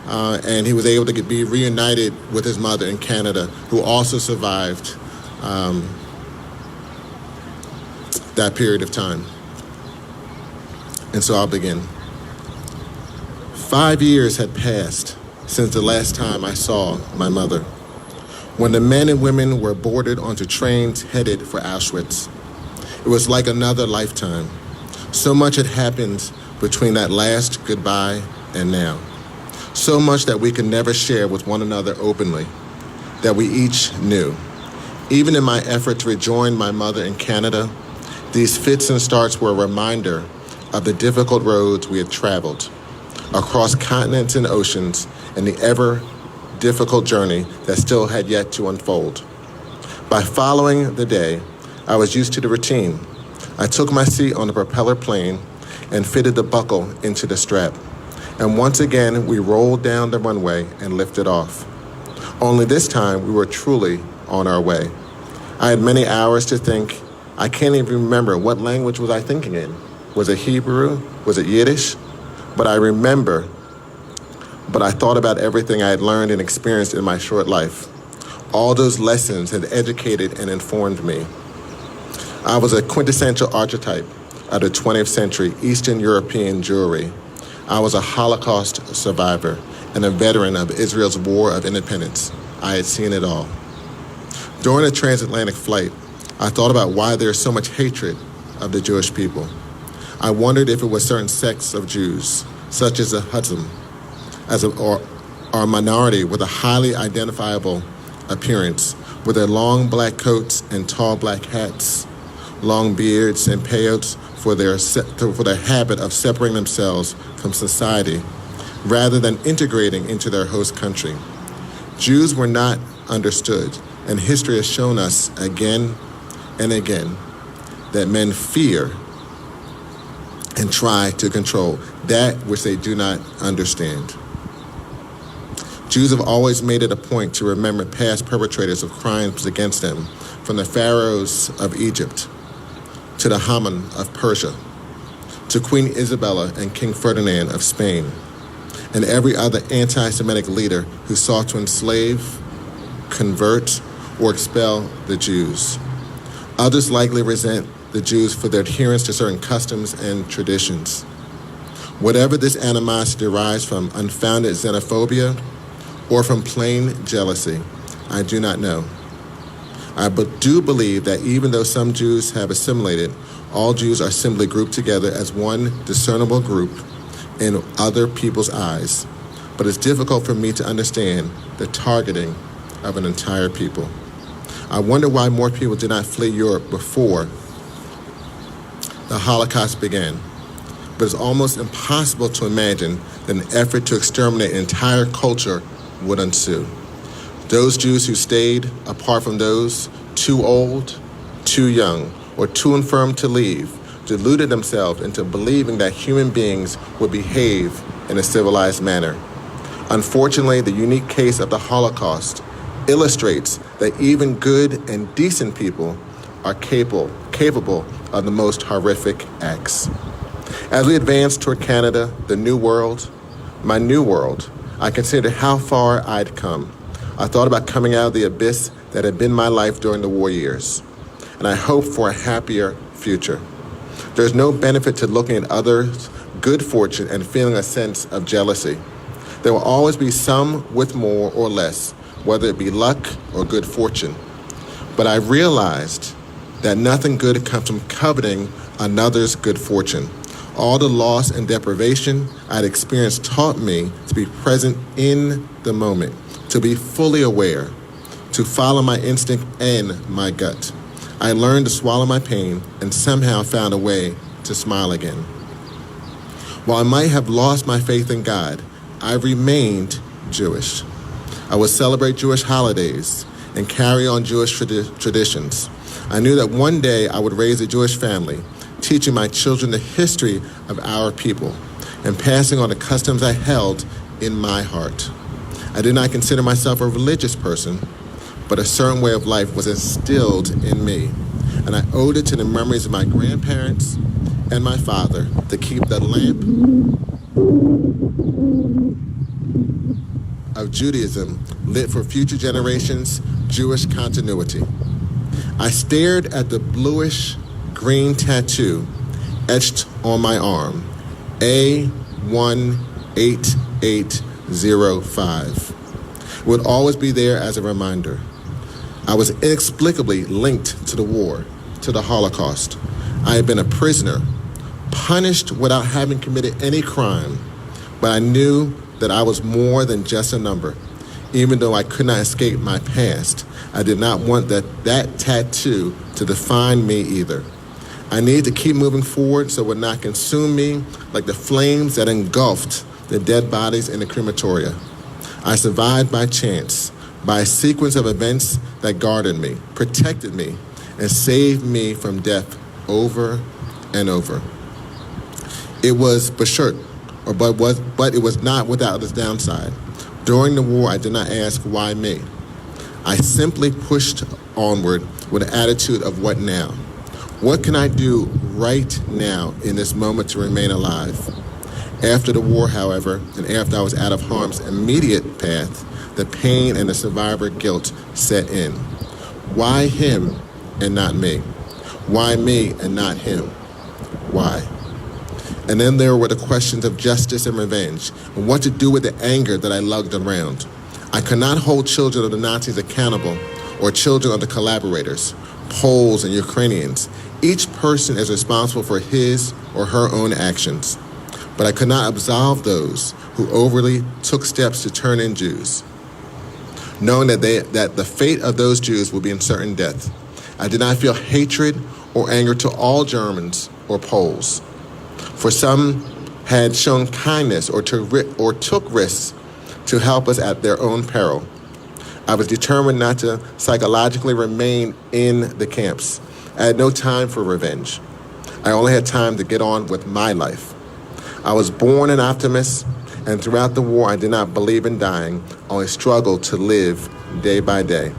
and he was able to be reunited with his mother in Canada, who also survived that period of time. And so I'll begin. 5 years had passed since the last time I saw my mother, when the men and women were boarded onto trains headed for Auschwitz. It was like another lifetime. So much had happened between that last goodbye and now. So much that we could never share with one another openly, that we each knew. Even in my effort to rejoin my mother in Canada, these fits and starts were a reminder of the difficult roads we had traveled, across continents and oceans, and the ever difficult journey that still had yet to unfold. By following the day, I was used to the routine. I took my seat on the propeller plane and fitted the buckle into the strap. And once again, we rolled down the runway and lifted off. Only this time, we were truly on our way. I had many hours to think. I can't even remember what language was I thinking in. Was it Hebrew? Was it Yiddish? But I remember, but I thought about everything I had learned and experienced in my short life. All those lessons had educated and informed me. I was a quintessential archetype of the 20th century Eastern European Jewry. I was a Holocaust survivor and a veteran of Israel's War of Independence. I had seen it all. During a transatlantic flight, I thought about why there is so much hatred of the Jewish people. I wondered if it was certain sects of Jews, such as the Hutsim, or a minority with a highly identifiable appearance, with their long black coats and tall black hats, long beards and peyotes for their habit of separating themselves from society rather than integrating into their host country. Jews were not understood, and history has shown us again and again that men fear and try to control that which they do not understand. Jews have always made it a point to remember past perpetrators of crimes against them, from the pharaohs of Egypt to the Haman of Persia, to Queen Isabella and King Ferdinand of Spain, and every other anti-Semitic leader who sought to enslave, convert, or expel the Jews. Others likely resent the Jews for their adherence to certain customs and traditions. Whatever this animosity derives from unfounded xenophobia or from plain jealousy, I do not know. I do believe that even though some Jews have assimilated, all Jews are simply grouped together as one discernible group in other people's eyes. But it's difficult for me to understand the targeting of an entire people. I wonder why more people did not flee Europe before the Holocaust began. But it's almost impossible to imagine that an effort to exterminate an entire culture would ensue. Those Jews who stayed, apart from those too old, too young, or too infirm to leave, deluded themselves into believing that human beings would behave in a civilized manner. Unfortunately, the unique case of the Holocaust illustrates that even good and decent people are capable of the most horrific acts. As we advance toward Canada, the new world, my new world, I considered how far I'd come. I thought about coming out of the abyss that had been my life during the war years, and I hoped for a happier future. There's no benefit to looking at others' good fortune and feeling a sense of jealousy. There will always be some with more or less, whether it be luck or good fortune. But I realized that nothing good comes from coveting another's good fortune. All the loss and deprivation I'd experienced taught me to be present in the moment, to be fully aware, to follow my instinct and my gut. I learned to swallow my pain and somehow found a way to smile again. While I might have lost my faith in God, I remained Jewish. I would celebrate Jewish holidays and carry on Jewish traditions. I knew that one day I would raise a Jewish family, teaching my children the history of our people and passing on the customs I held in my heart. I did not consider myself a religious person, but a certain way of life was instilled in me, and I owed it to the memories of my grandparents and my father to keep the lamp of Judaism lit for future generations' Jewish continuity. I stared at the bluish-green tattoo etched on my arm, A18805. It would always be there as a reminder. I was inexplicably linked to the war, to the Holocaust. I had been a prisoner, punished without having committed any crime, but I knew that I was more than just a number. Even though I could not escape my past, I did not want that tattoo to define me either. I needed to keep moving forward so it would not consume me like the flames that engulfed the dead bodies in the crematoria. I survived by chance, by a sequence of events that guarded me, protected me, and saved me from death over and over. It was bashert, but it was not without its downside. During the war, I did not ask, why me? I simply pushed onward with an attitude of what now? What can I do right now in this moment to remain alive? After the war, however, and after I was out of harm's immediate path, the pain and the survivor guilt set in. Why him and not me? Why me and not him? Why? And then there were the questions of justice and revenge, and what to do with the anger that I lugged around. I could not hold children of the Nazis accountable, or children of the collaborators, Poles and Ukrainians. Each person is responsible for his or her own actions. But I could not absolve those who overly took steps to turn in Jews, knowing that the fate of those Jews would be in certain death. I did not feel hatred or anger to all Germans or Poles. For some had shown kindness or took risks to help us at their own peril. I was determined not to psychologically remain in the camps. I had no time for revenge. I only had time to get on with my life. I was born an optimist, and throughout the war I did not believe in dying, only struggled to live day by day.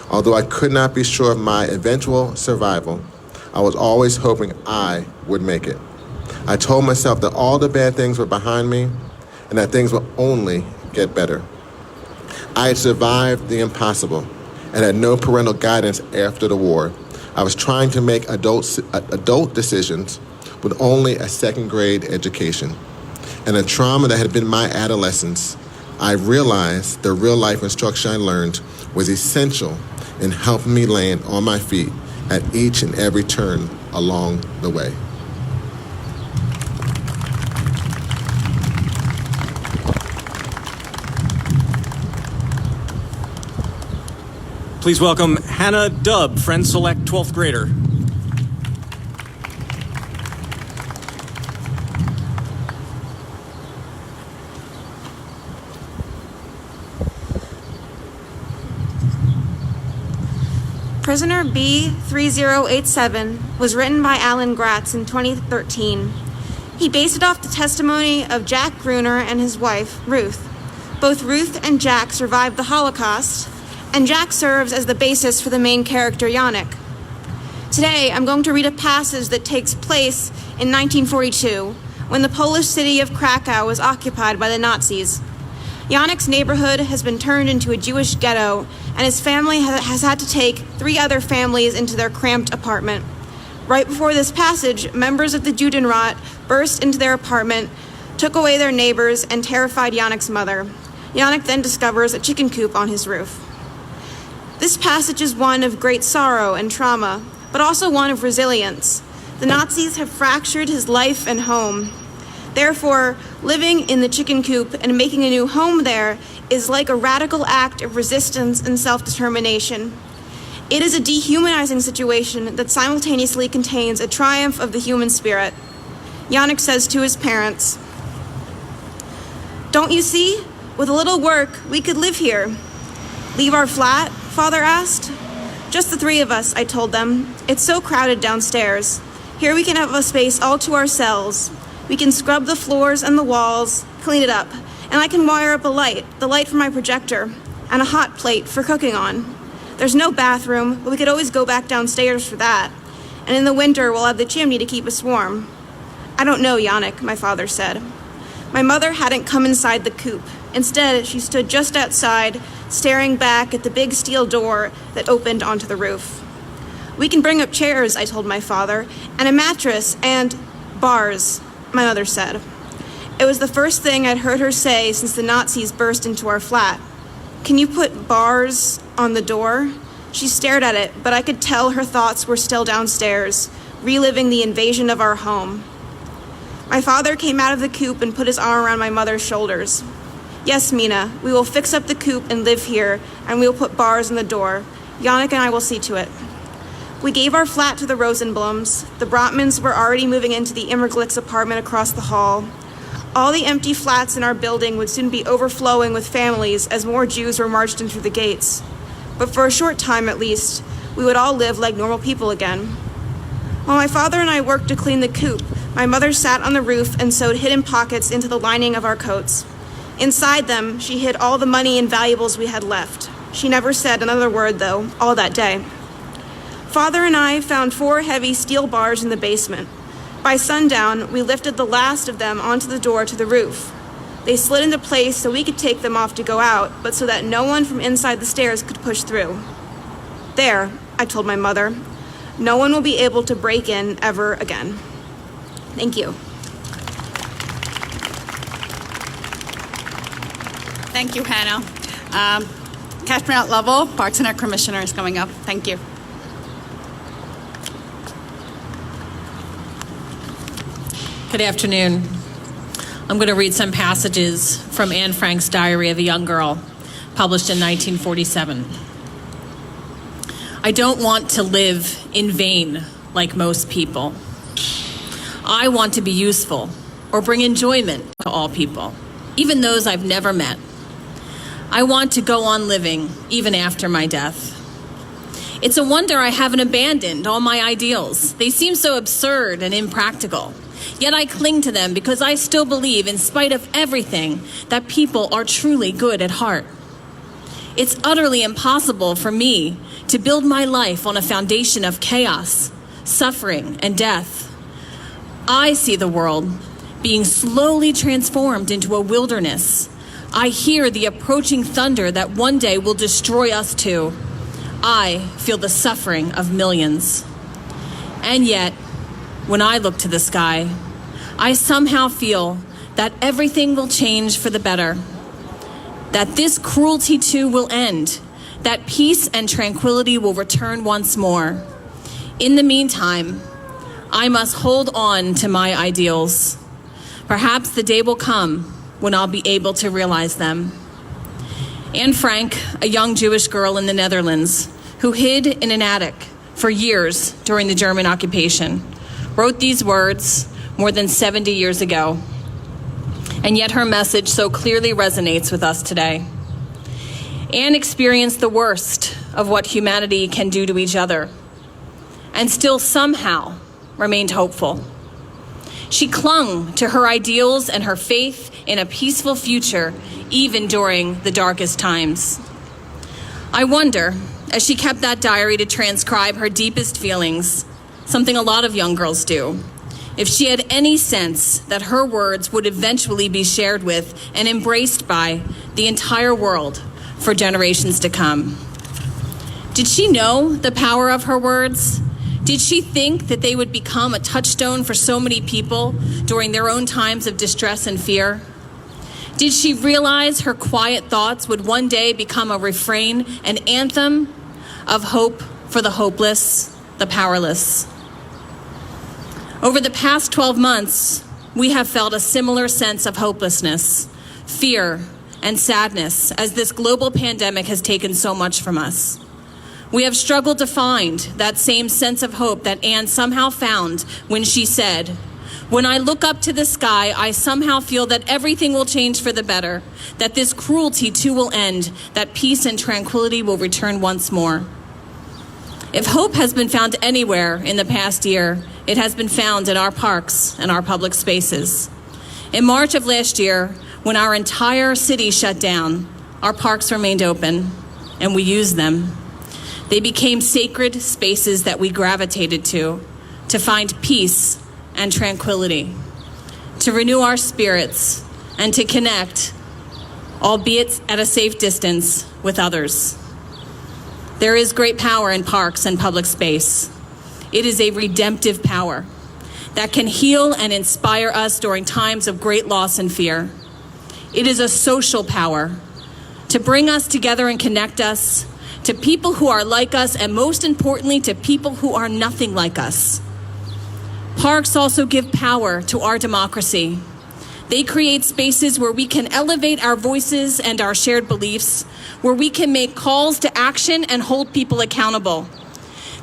Although I could not be sure of my eventual survival, I was always hoping I would make it. I told myself that all the bad things were behind me and that things would only get better. I had survived the impossible and had no parental guidance after the war. I was trying to make adult decisions with only a second grade education. And the trauma that had been my adolescence, I realized the real life instruction I learned was essential in helping me land on my feet at each and every turn along the way. Please welcome Hannah Dubb, Friend Select 12th grader. Prisoner B3087 was written by Alan Gratz in 2013. He based it off the testimony of Jack Gruner and his wife, Ruth. Both Ruth and Jack survived the Holocaust, and Jack serves as the basis for the main character, Yannick. Today, I'm going to read a passage that takes place in 1942, when the Polish city of Krakow was occupied by the Nazis. Yannick's neighborhood has been turned into a Jewish ghetto, and his family has had to take 3 other families into their cramped apartment. Right before this passage, members of the Judenrat burst into their apartment, took away their neighbors, and terrified Yannick's mother. Yannick then discovers a chicken coop on his roof. This passage is one of great sorrow and trauma, but also one of resilience. The Nazis have fractured his life and home. Therefore, living in the chicken coop and making a new home there is like a radical act of resistance and self-determination. It is a dehumanizing situation that simultaneously contains a triumph of the human spirit. Yannick says to his parents, "Don't you see? With a little work, we could live here." "Leave our flat?" Father asked. Just the three of us, I told them. It's so crowded downstairs. Here we can have a space all to ourselves. We can scrub the floors and the walls, clean it up, and I can wire up a light, the light from my projector, and a hot plate for cooking on. There's no bathroom, but we could always go back downstairs for that. And in the winter, we'll have the chimney to keep us warm. I don't know, Yannick, my father said. My mother hadn't come inside the coop. Instead, she stood just outside, staring back at the big steel door that opened onto the roof. We can bring up chairs, I told my father, and a mattress and bars, my mother said. It was the first thing I'd heard her say since the Nazis burst into our flat. Can you put bars on the door? She stared at it, but I could tell her thoughts were still downstairs, reliving the invasion of our home. My father came out of the coop and put his arm around my mother's shoulders. Yes, Mina, we will fix up the coop and live here, and we will put bars on the door. Yannick and I will see to it. We gave our flat to the Rosenblums. The Brotmans were already moving into the Immerglitz apartment across the hall. All the empty flats in our building would soon be overflowing with families as more Jews were marched in through the gates. But for a short time at least, we would all live like normal people again. While my father and I worked to clean the coop, my mother sat on the roof and sewed hidden pockets into the lining of our coats. Inside them, she hid all the money and valuables we had left. She never said another word, though, all that day. Father and I found 4 heavy steel bars in the basement. By sundown, we lifted the last of them onto the door to the roof. They slid into place so we could take them off to go out, but so that no one from inside the stairs could push through. There, I told my mother, no one will be able to break in ever again. Thank you. Thank you, Hannah. Catherine Lovell, Parks and Rec Commissioner, is coming up. Thank you. Good afternoon. I'm going to read some passages from Anne Frank's Diary of a Young Girl, published in 1947. I don't want to live in vain like most people. I want to be useful or bring enjoyment to all people, even those I've never met. I want to go on living even after my death. It's a wonder I haven't abandoned all my ideals. They seem so absurd and impractical. Yet I cling to them because I still believe, in spite of everything, that people are truly good at heart. It's utterly impossible for me to build my life on a foundation of chaos, suffering, and death. I see the world being slowly transformed into a wilderness. I hear the approaching thunder that one day will destroy us too. I feel the suffering of millions. And yet, when I look to the sky, I somehow feel that everything will change for the better, that this cruelty too will end, that peace and tranquility will return once more. In the meantime, I must hold on to my ideals. Perhaps the day will come when I'll be able to realize them. Anne Frank, a young Jewish girl in the Netherlands who hid in an attic for years during the German occupation, wrote these words more than 70 years ago. And yet her message so clearly resonates with us today. Anne experienced the worst of what humanity can do to each other, and still somehow remained hopeful. She clung to her ideals and her faith in a peaceful future, even during the darkest times. I wonder, as she kept that diary to transcribe her deepest feelings, something a lot of young girls do, if she had any sense that her words would eventually be shared with and embraced by the entire world for generations to come. Did she know the power of her words? Did she think that they would become a touchstone for so many people during their own times of distress and fear? Did she realize her quiet thoughts would one day become a refrain, an anthem of hope for the hopeless, the powerless? Over the past 12 months, we have felt a similar sense of hopelessness, fear, and sadness as this global pandemic has taken so much from us. We have struggled to find that same sense of hope that Anne somehow found when she said, "When I look up to the sky, I somehow feel that everything will change for the better, that this cruelty too will end, that peace and tranquility will return once more." If hope has been found anywhere in the past year, it has been found in our parks and our public spaces. In March of last year, when our entire city shut down, our parks remained open, and we used them. They became sacred spaces that we gravitated to find peace and tranquility, to renew our spirits, and to connect, albeit at a safe distance, with others. There is great power in parks and public space. It is a redemptive power that can heal and inspire us during times of great loss and fear. It is a social power to bring us together and connect us to people who are like us, and most importantly, to people who are nothing like us. Parks also give power to our democracy. They create spaces where we can elevate our voices and our shared beliefs, where we can make calls to action and hold people accountable.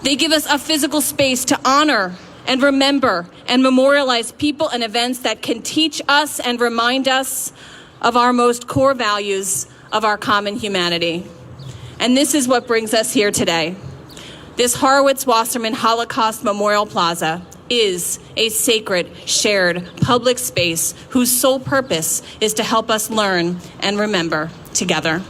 They give us a physical space to honor and remember and memorialize people and events that can teach us and remind us of our most core values of our common humanity. And this is what brings us here today. This Horowitz-Wasserman Holocaust Memorial Plaza is a sacred, shared public space whose sole purpose is to help us learn and remember together.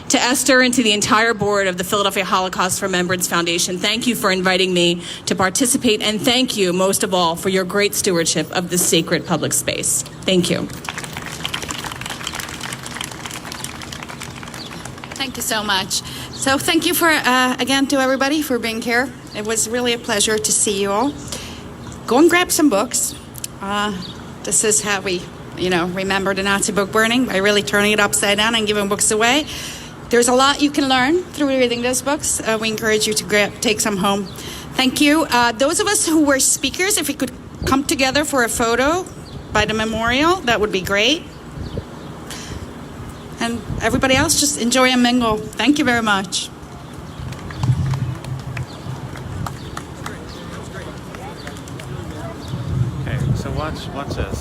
To Esther and to the entire board of the Philadelphia Holocaust Remembrance Foundation, thank you for inviting me to participate, and thank you, most of all, for your great stewardship of this sacred public space. Thank you. Thank you so much. So thank you for, again, to everybody for being here. It was really a pleasure to see you all. Go and grab some books. This is how we, remember the Nazi book burning, by really turning it upside down and giving books away. There's a lot you can learn through reading those books. We encourage you to take some home. Thank you. Those of us who were speakers, if we could come together for a photo by the memorial, that would be great. And everybody else, just enjoy and mingle. Thank you very much. Okay, so watch this.